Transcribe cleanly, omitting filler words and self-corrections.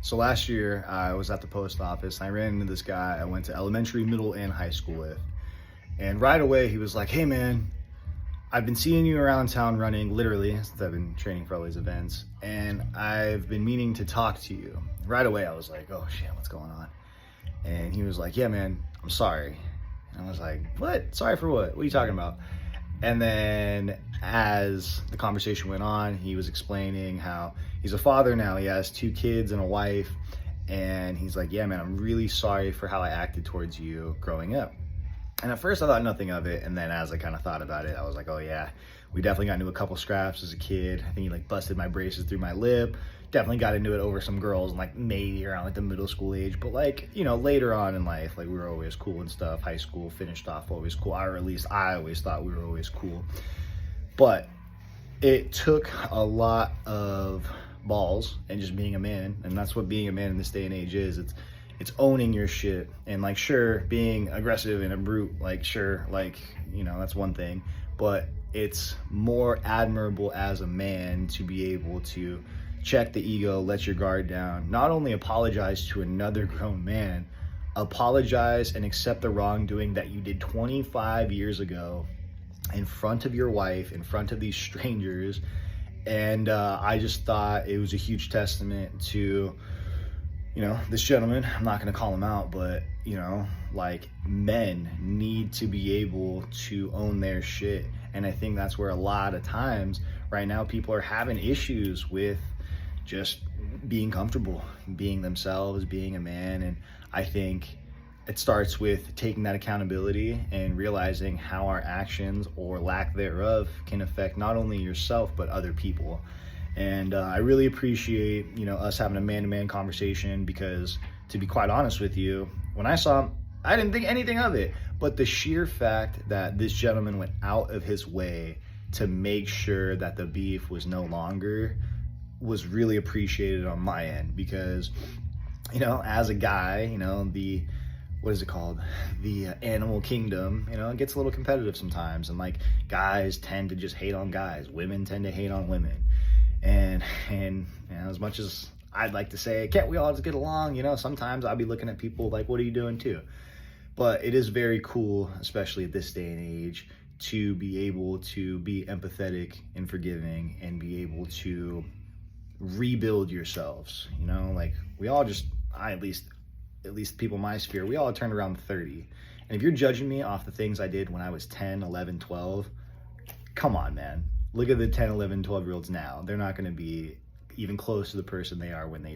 So last year I was at the post office and I ran into this guy I went to elementary, middle, and high school with. And right away he was like, "Hey man, I've been seeing you around town running, literally, since I've been training for all these events, and I've been meaning to talk to you." Right away I was like, "Oh shit, what's going on?" And he was like, "Yeah man, I'm sorry." And I was like, "What? Sorry for what? What are you talking about?" And then as the conversation went on, he was explaining how he's a father now. He has 2 kids and a wife. And he's like, "Yeah, man, I'm really sorry for how I acted towards you growing up." And at first I thought nothing of it. And then as I kind of thought about it, I was like, "Oh yeah, we definitely got into a couple scraps as a kid. I think he like busted my braces through my lip. Definitely got into it over some girls, like maybe around like the middle school age. But like, later on in life, like we were always cool and stuff. High school finished off always cool. Or at least I always thought we were always cool. But it took a lot of balls and just being a man, and that's what being a man in this day and age is. It's owning your shit. And like, sure, being aggressive and a brute, like, sure, like, that's one thing, but it's more admirable as a man to be able to check the ego, let your guard down, not only apologize to another grown man, apologize and accept the wrongdoing that you did 25 years ago in front of your wife, in front of these strangers. And I just thought it was a huge testament to, this gentleman. I'm not going to call him out, but, like, men need to be able to own their shit. And I think that's where a lot of times right now people are having issues with just being comfortable, being themselves, being a man. And I think it starts with taking that accountability and realizing how our actions or lack thereof can affect not only yourself but other people. And I really appreciate us having a man-to-man conversation, because to be quite honest with you, when I saw him, I didn't think anything of it. But the sheer fact that this gentleman went out of his way to make sure that the beef was no longer was really appreciated on my end. Because as a guy, the what is it called? The animal kingdom, it gets a little competitive sometimes. And like, guys tend to just hate on guys. Women tend to hate on women. And as much as I'd like to say, can't we all just get along? Sometimes I'll be looking at people like, what are you doing too? But it is very cool, especially at this day and age, to be able to be empathetic and forgiving and be able to rebuild yourselves. Like, we all just, at least people in my sphere, we all turned around 30. And if you're judging me off the things I did when I was 10, 11, 12, come on, man. Look at the 10, 11, 12-year-olds now. They're not going to be even close to the person they are when they